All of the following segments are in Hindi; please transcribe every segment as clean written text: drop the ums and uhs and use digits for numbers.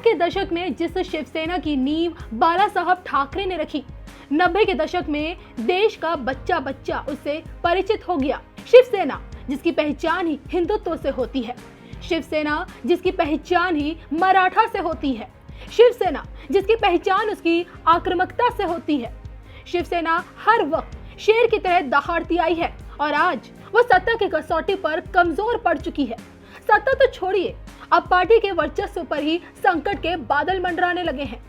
के दशक में जिस शिवसेना की नींव बाला साहब ठाकरे ने रखी, 90 के दशक में देश का बच्चा बच्चा उससे परिचित हो गया। शिवसेना जिसकी पहचान ही हिंदुत्व से होती है, शिवसेना जिसकी पहचान ही मराठा से होती है, शिवसेना जिसकी पहचान उसकी आक्रामकता से होती है, शिवसेना हर वक्त शेर की तरह दहाड़ती आई है और आज वो सत्ता की कसौटी पर कमजोर पड़ चुकी है। सत्ता तो छोड़िए, अब पार्टी के वर्चस्व पर ही संकट के बादल मंडराने लगे हैं।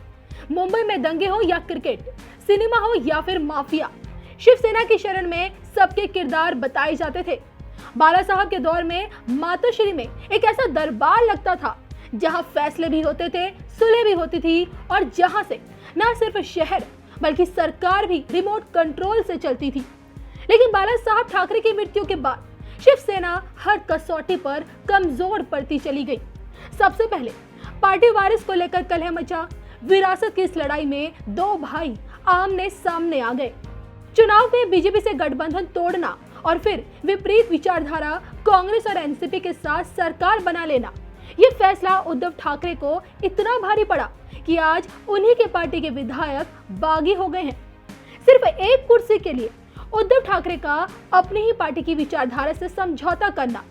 मुंबई में दंगे हो या क्रिकेट, सिनेमा हो या फिर माफिया, शिवसेना की शरण में सबके किरदार बताए जाते थे। बाला साहब के दौर में मातोश्री में एक ऐसा दरबार लगता था जहां फैसले भी होते थे, सुलह भी होती थी और जहां से न सिर्फ शहर बल्कि सरकार भी रिमोट कंट्रोल से चलती थी। लेकिन बाला साहब ठाकरे की मृत्यु के बाद शिवसेना हर कसौटी पर कमजोर पड़ती चली गई। सबसे पहले पार्टी वारिस को लेकर कलह मचा। विरासत की इस लड़ाई में दो भाई आमने सामने आ गए। चुनाव में बीजेपी से गठबंधन तोड़ना और फिर विपरीत विचारधारा कांग्रेस और एनसीपी के साथ सरकार बना लेना, ये फैसला उद्धव ठाकरे को इतना भारी पड़ा कि आज उन्हीं के पार्टी के विधायक बागी हो गए हैं। सिर्फ एक कुर्सी के लिए उद्धव ठाकरे का अपनी ही पार्टी की विचारधारा से समझौता करना,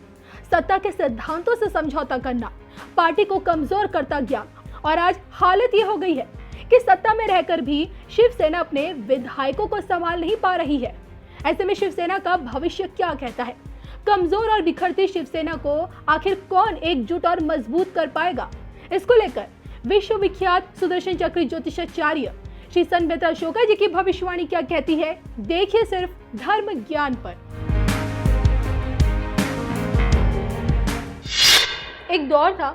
सत्ता के सिद्धांतों से समझौता करना पार्टी को कमजोर करता गया और आज हालत ये हो गई है कि सत्ता में रहकर भी शिवसेना अपने विधायकों को संभाल नहीं पा रही है। ऐसे में शिवसेना का भविष्य क्या कहता है? कमजोर और बिखरती शिवसेना को आखिर कौन एकजुट और मजबूत कर पाएगा? इसको लेकर विश्वविख्यात सुदर्शन चक्र ज्योतिषाचार्य श्री संत अशोका जी की भविष्यवाणी क्या कहती है, देखिए सिर्फ धर्म ज्ञान पर। एक दौर था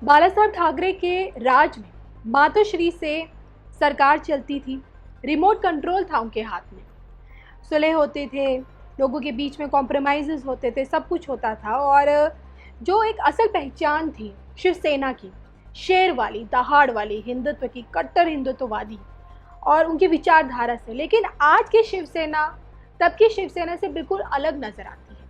बाला साहब ठाकरे के राज में, मातोश्री से सरकार चलती थी, रिमोट कंट्रोल था उनके हाथ में, सुलह होते थे, लोगों के बीच में कॉम्प्रोमाइजेस होते थे, सब कुछ होता था। और जो एक असल पहचान थी शिवसेना की, शेर वाली, दहाड़ वाली, हिंदुत्व की, कट्टर हिंदुत्ववादी और उनकी विचारधारा से, लेकिन आज की शिवसेना तब की शिवसेना से बिल्कुल अलग नजर आती है।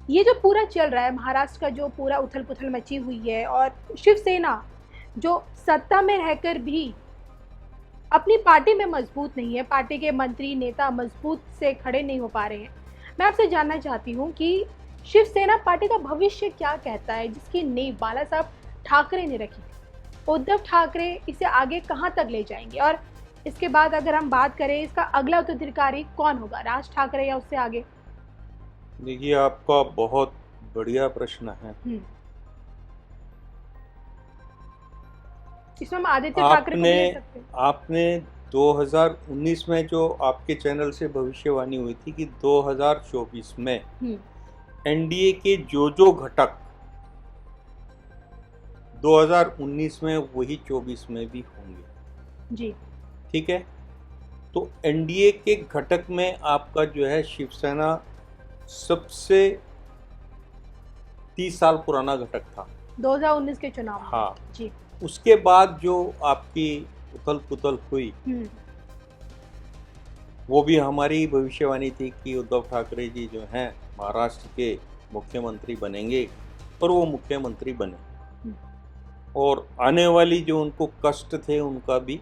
ये जो पूरा चल रहा है, महाराष्ट्र का जो पूरा उथल पुथल मची हुई है और शिवसेना जो सत्ता में रहकर भी अपनी पार्टी में मजबूत नहीं है, पार्टी के मंत्री नेता मजबूत से खड़े नहीं हो पा रहे हैं। मैं आपसे जानना चाहती हूँ कि शिवसेना पार्टी का भविष्य क्या कहता है, जिसकी नींव बाला साहब ठाकरे ने रखी थी। उद्धव ठाकरे इसे आगे कहाँ तक ले जाएंगे और इसके बाद अगर हम बात करें, इसका अगला उत्तराधिकारी कौन होगा, राज ठाकरे या उससे आगे? देखिए, आपका बहुत बढ़िया प्रश्न है। इसमें हम आदित्य ठाकरे को भी ले सकते हैं। आपने 2019 में जो आपके चैनल से भविष्यवाणी हुई थी कि 2024 में एनडीए के जो घटक 2019 में वही 24 में भी होंगे जी, ठीक है। तो एनडीए के घटक में आपका जो है शिवसेना सबसे 30 साल पुराना घटक था 2019 के चुनाव में। हाँ जी। उसके बाद जो आपकी उथल पुथल हुई, वो भी हमारी भविष्यवाणी थी कि उद्धव ठाकरे जी जो हैं महाराष्ट्र के मुख्यमंत्री बनेंगे और वो मुख्यमंत्री बने। और आने वाली जो उनको कष्ट थे उनका भी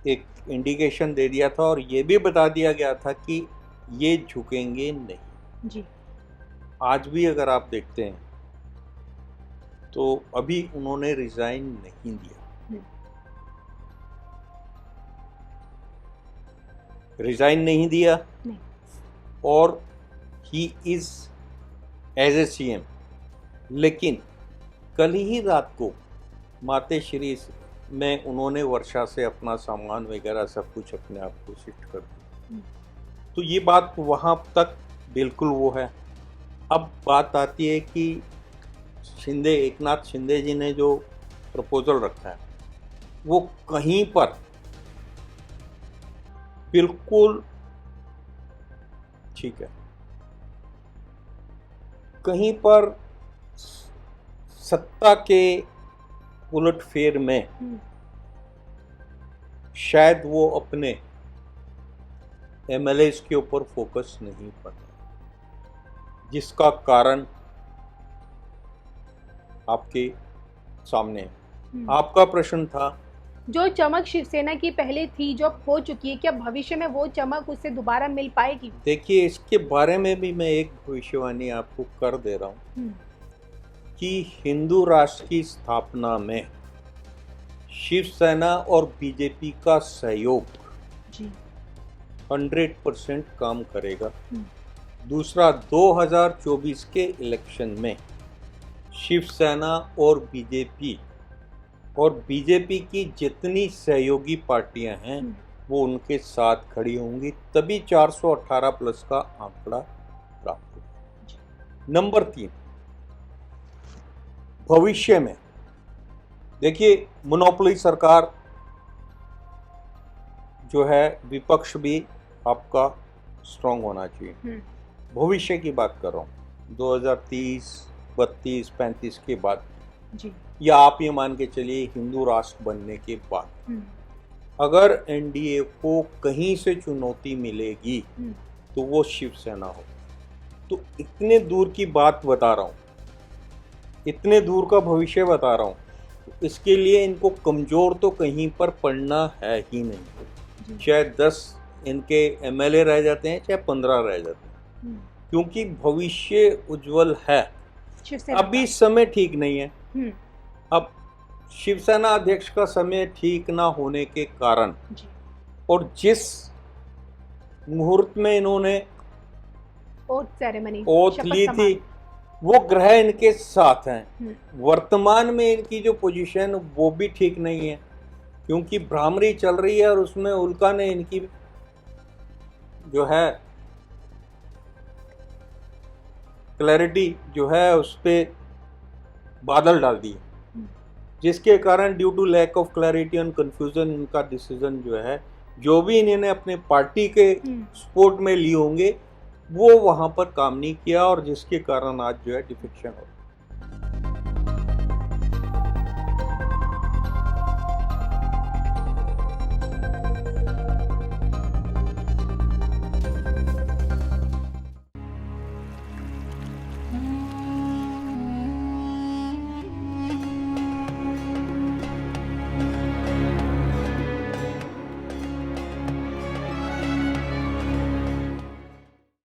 एक इंडिकेशन दे दिया था और ये भी बता दिया गया था कि ये झुकेंगे नहीं जी। आज भी अगर आप देखते हैं तो अभी उन्होंने रिजाइन नहीं दिया। रिजाइन नहीं दिया नहीं। और he is as a CM. लेकिन कल ही रात को मातोश्री में उन्होंने वर्षा से अपना सामान वगैरह सब कुछ अपने आप को शिफ्ट कर दिया। तो ये बात वहाँ तक बिल्कुल वो है। अब बात आती है कि एकनाथ शिंदे जी ने जो प्रपोजल रखा है वो कहीं पर बिल्कुल ठीक है, कहीं पर सत्ता के उलटफेर में शायद वो अपने एमएलएस के ऊपर फोकस नहीं कर रहे, जिसका कारण आपके सामने है। आपका प्रश्न था जो चमक शिवसेना की पहले थी, जो हो चुकी है, क्या भविष्य में वो चमक उसे दोबारा मिल पाएगी? देखिए, इसके बारे में भी मैं एक भविष्यवाणी आपको कर दे रहा हूँ कि हिंदू राष्ट्र की स्थापना में शिवसेना और बीजेपी का सहयोग जी 100% काम करेगा। दूसरा, 2024 के इलेक्शन में शिवसेना और बीजेपी की जितनी सहयोगी पार्टियां हैं वो उनके साथ खड़ी होंगी, तभी 418 प्लस का आंकड़ा प्राप्त होगा। नंबर 3, भविष्य में देखिए, मोनोपोली सरकार जो है, विपक्ष भी आपका स्ट्रांग होना चाहिए। भविष्य की बात कर रहा हूँ, 2030, 32, 35 के बाद जी, या आप ये मान के चलिए हिंदू राष्ट्र बनने के बाद अगर एनडीए को कहीं से चुनौती मिलेगी तो वो शिवसेना हो। तो इतने दूर की बात बता रहा हूँ, इतने दूर का भविष्य बता रहा हूँ, तो इसके लिए इनको कमजोर तो कहीं पर पड़ना है ही नहीं। चाहे 10 इनके एमएलए रह जाते हैं, चाहे 15 रह जाते हैं, क्योंकि भविष्य उज्जवल है। अभी समय ठीक नहीं है। अब शिवसेना अध्यक्ष का समय ठीक ना होने के कारण और जिस मुहूर्त में इन्होंने ओथ ली थी, वो ग्रह इनके साथ हैं। वर्तमान में इनकी जो पोजीशन वो भी ठीक नहीं है, क्योंकि भ्रामरी चल रही है और उसमें उल्का ने इनकी जो है क्लैरिटी जो है उस पे बादल डाल दिए, जिसके कारण due to lack of clarity and confusion इनका डिसीजन जो है, जो भी इन्होंने अपने पार्टी के सपोर्ट में लिए होंगे वो वहां पर काम नहीं किया, और जिसके कारण आज जो है डिफेक्शन हो